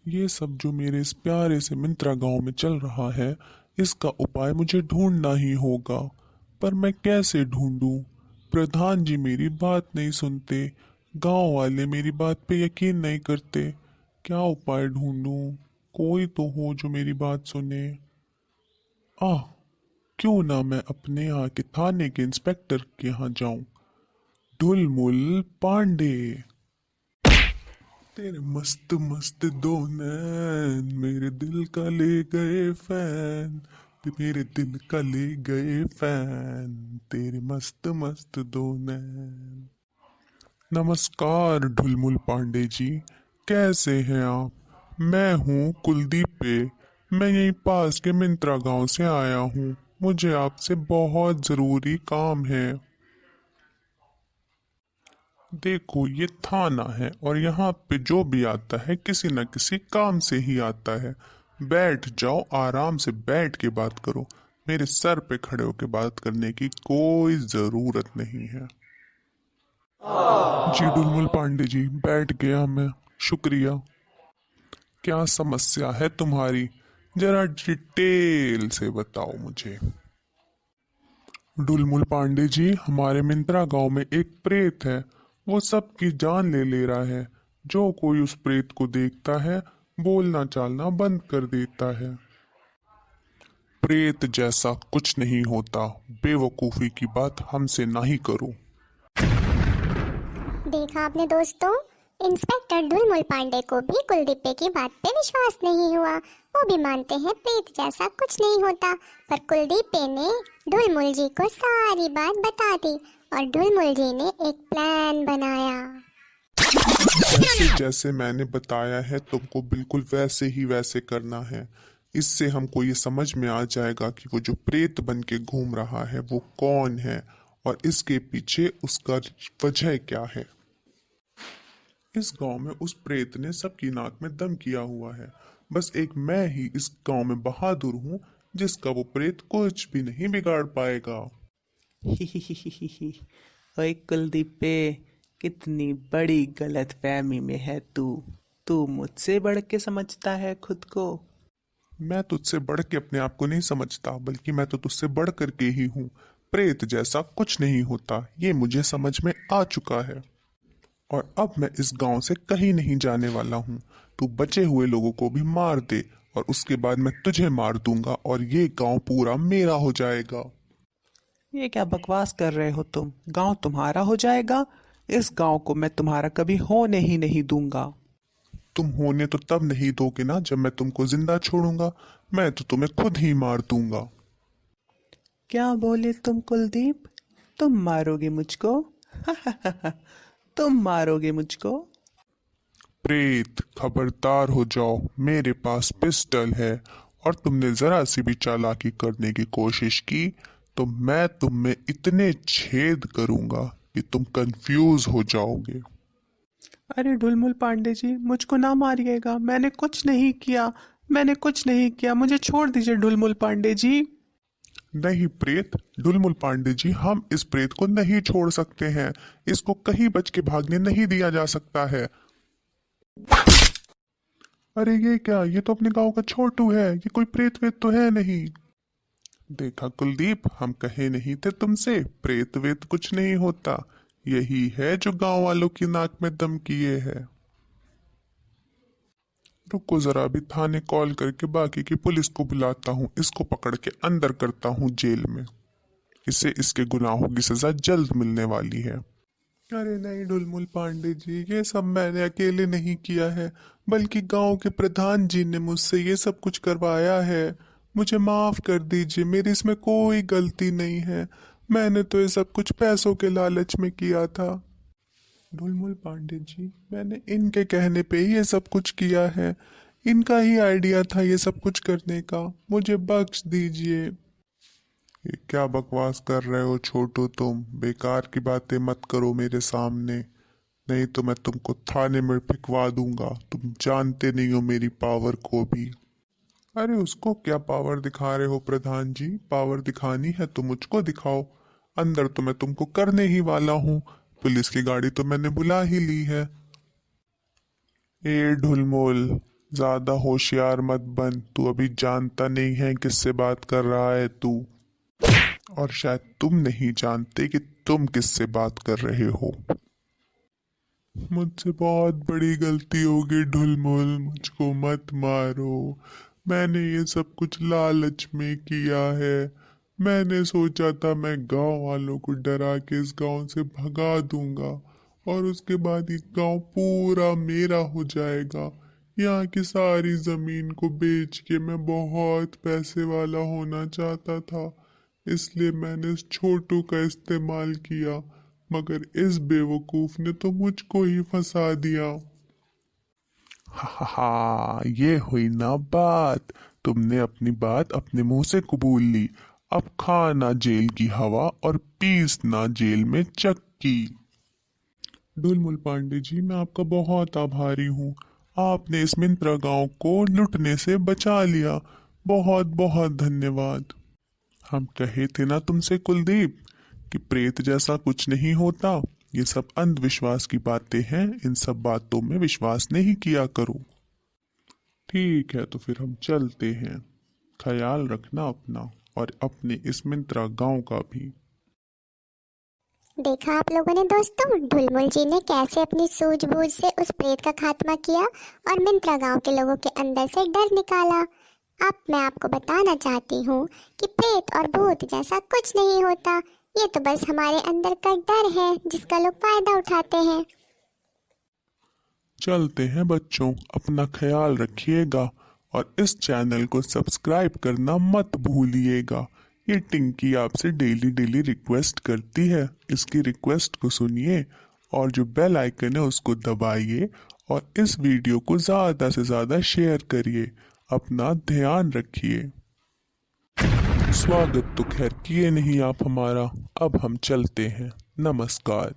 ये सब जो मेरे इस प्यारे से मिंत्रा गांव में चल रहा है, इसका उपाय मुझे ढूंढना ही होगा। पर मैं कैसे ढूंढूं? प्रधान जी मेरी बात नहीं सुनते, गांव वाले मेरी बात पे यकीन नहीं करते। क्या उपाय ढूंढूं? कोई तो हो जो मेरी बात सुने। आह, क्यों ना मैं अपने यहाँ के थाने के इंस्पेक्टर के यहाँ जाऊं। ढुलमुल पांडे, तेरे मस्त मस्त दो नैन मेरे दिल का ले गए फैन। मेरे दिल का ले गए फैन, तेरे मस्त मस्त दो नैन। नमस्कार ढुलमुल पांडे जी, कैसे हैं आप? मैं हूँ कुलदीप पे। मैं यहीं पास के मिंत्रा गांव से आया हूँ। मुझे आपसे बहुत ज़रूरी काम है। देखो, ये थाना है और यहाँ पे जो भी आता है किसी न किसी काम से ही आता है। बैठ जाओ, आराम से बैठ के बात करो। मेरे सर पे खड़े होके बात करने की कोई ज़रूरत नहीं है। जी डुलमुल पांडे जी, बैठ गया मैं। शुक्रिया। क्या समस्या है तुम्हारी? जरा डिटेल से बताओ मुझे। डुलमुल पांडे जी, हमारे मिंत्रा गांव में एक प्रेत है। वो सबकी जान ले ले रहा है। जो कोई उस प्रेत को देखता है, बोलना चालना बंद कर देता है। प्रेत जैसा कुछ नहीं होता। बेवकूफी की बात हमसे नहीं करो। देखा आपने दोस्तों, इंस्पेक्टर ढुलमुल पांडे को भी कुलदीपे की बात पे विश्वास नहीं हुआ। वो भी मानते हैं प्रेत जैसा कुछ नहीं होता, पर कुलदीपे ने ढुलमुल जी को सारी बात बता दी और ढुलमुल जी ने एक प्लान बनाया। जैसे जैसे मैंने बताया है तुमको बिल्कुल वैसे ही वैसे करना है। इससे हमको ये समझ में आ जाएगा कि वो जो प्रेत बन के घूम रहा है वो कौन है और इसके पीछे उसका वजह क्या है। इस गांव में उस प्रेत ने सबकी नाक में दम किया हुआ है। बस एक मैं ही इस गांव में बहादुर हूँ जिसका वो प्रेत कुछ भी नहीं बिगाड़ पाएगा। ही ओए कुलदीपे, कितनी बड़ी गलतफहमी में है तू। तू मुझसे बढ़ के समझता है खुद को। मैं तुझसे बढ़ के अपने आप को नहीं समझता, बल्कि मैं तो तुझसे बढ़ करके ही हूँ। प्रेत जैसा कुछ नहीं होता, ये मुझे समझ में आ चुका है। और अब मैं इस गांव से कहीं नहीं जाने वाला हूँ। तू बचे हुए लोगों को भी मार दे और उसके बाद मैं तुझे मार दूंगा और ये गांव पूरा मेरा हो जाएगा। ये क्या बकवास कर रहे हो तुम? गांव तुम्हारा हो जाएगा? इस गांव को मैं तुम्हारा कभी होने ही नहीं दूंगा। तुम होने तो तब नहीं दोगे ना जब मैं तुमको जिंदा छोड़ूंगा। मैं तो तुम्हें खुद ही मार दूंगा। क्या बोले तुम कुलदीप? तुम मारोगे मुझको? तुम मारोगे मुझको? प्रेत, खबरदार हो जाओ। मेरे पास पिस्टल है और तुमने जरा सी भी चालाकी करने की कोशिश की तो मैं तुम में इतने छेद करूंगा कि तुम कंफ्यूज हो जाओगे। अरे ढुलमुल पांडे जी, मुझको ना मारिएगा। मैंने कुछ नहीं किया। मैंने कुछ नहीं किया, मुझे छोड़ दीजिए ढुलमुल पांडे जी। नहीं प्रेत, ढुलमुल पांडे जी, हम इस प्रेत को नहीं छोड़ सकते हैं। इसको कहीं बच के भागने नहीं दिया जा सकता है। अरे ये क्या, ये तो अपने गांव का छोटू है, ये कोई प्रेत वेत तो है नहीं। देखा कुलदीप, हम कहे नहीं थे तुमसे प्रेत वेत कुछ नहीं होता। यही है जो गांव वालों की नाक में दम किए है। रुको जरा, अभी थाने कॉल करके बाकी की पुलिस को बुलाता हूँ। इसको पकड़ के अंदर करता हूँ जेल में। इसे इसके गुनाहों की सजा जल्द मिलने वाली है। अरे नहीं ढुलमुल पांडे जी, ये सब मैंने अकेले नहीं किया है, बल्कि गांव के प्रधान जी ने मुझसे ये सब कुछ करवाया है। मुझे माफ कर दीजिए, मेरी इसमें कोई गलती नहीं है। मैंने तो ये सब कुछ पैसों के लालच में किया था। ढुलमुल पांडे जी, मैंने इनके कहने पे ही ये सब कुछ किया है। इनका ही आइडिया था ये सब कुछ करने का। मुझे बख्श दीजिए। ये क्या बकवास कर रहे हो छोटू? तुम बेकार की बातें मत करो मेरे सामने, नहीं तो मैं तुमको थाने में फिकवा दूंगा। तुम जानते नहीं हो मेरी पावर को भी। अरे उसको क्या पावर दिखा रहे हो प्रधान जी? पावर दिखानी है तो मुझको दिखाओ। अंदर तो मैं तुमको करने ही वाला हूँ। पुलिस की गाड़ी तो मैंने बुला ही ली है। ए ढुलमुल, ज्यादा होशियार मत बन, तू अभी जानता नहीं है किससे बात कर रहा है तू, और शायद तुम नहीं जानते कि तुम किससे बात कर रहे हो। मुझसे बहुत बड़ी गलती हो गई ढुलमुल, मुझको मत मारो। मैंने ये सब कुछ लालच में किया है। मैंने सोचा था मैं गांव वालों को डरा के इस गांव से भगा दूंगा और उसके बाद ये गांव पूरा मेरा हो जाएगा। यहाँ की सारी जमीन को बेच के मैं बहुत पैसे वाला होना चाहता था, इसलिए मैंने इस छोटू का इस्तेमाल किया, मगर इस बेवकूफ ने तो मुझको ही फंसा दिया। हा, ये हुई ना बात। तुमने अपनी बात अपने मुंह से कबूल ली। अब खाना जेल की हवा और पीसना जेल में चक्की। ढुलमुल पांडे जी, मैं आपका बहुत आभारी हूँ। आपने इस मिंत्रा गांव को लुटने से बचा लिया। बहुत बहुत धन्यवाद। हम कहे थे ना तुमसे कुलदीप कि प्रेत जैसा कुछ नहीं होता। ये सब अंधविश्वास की बातें हैं, इन सब बातों में विश्वास नहीं किया करो। ठीक है, तो फिर हम चलते हैं। ख्याल रखना अपना और अपने इस मिंत्रा गांव का भी। देखा आप लोगों ने दोस्तों, ढुलमुल जी ने कैसे अपनी सूझबूझ से उस प्रेत का खात्मा किया और मिंत्रा गांव के लोगों के अंदर से डर निकाला। अब मैं आपको बताना चाहती हूँ कि प्रेत और भूत जैसा कुछ नहीं होता। ये तो बस हमारे अंदर का डर है जिसका लोग फायदा उठाते हैं। चलते हैं बच्चों, अपना ख्याल रखिएगा और इस चैनल को सब्सक्राइब करना मत भूलिएगा। ये टिंकी आपसे डेली डेली रिक्वेस्ट करती है। इसकी रिक्वेस्ट को सुनिए और जो बेल आइकन है उसको दबाइए और इस वीडियो को ज़्यादा से ज़्यादा शेयर करिए। अपना ध्यान रखिए। स्वागत तो खैर किए नहीं आप हमारा, अब हम चलते हैं। नमस्कार।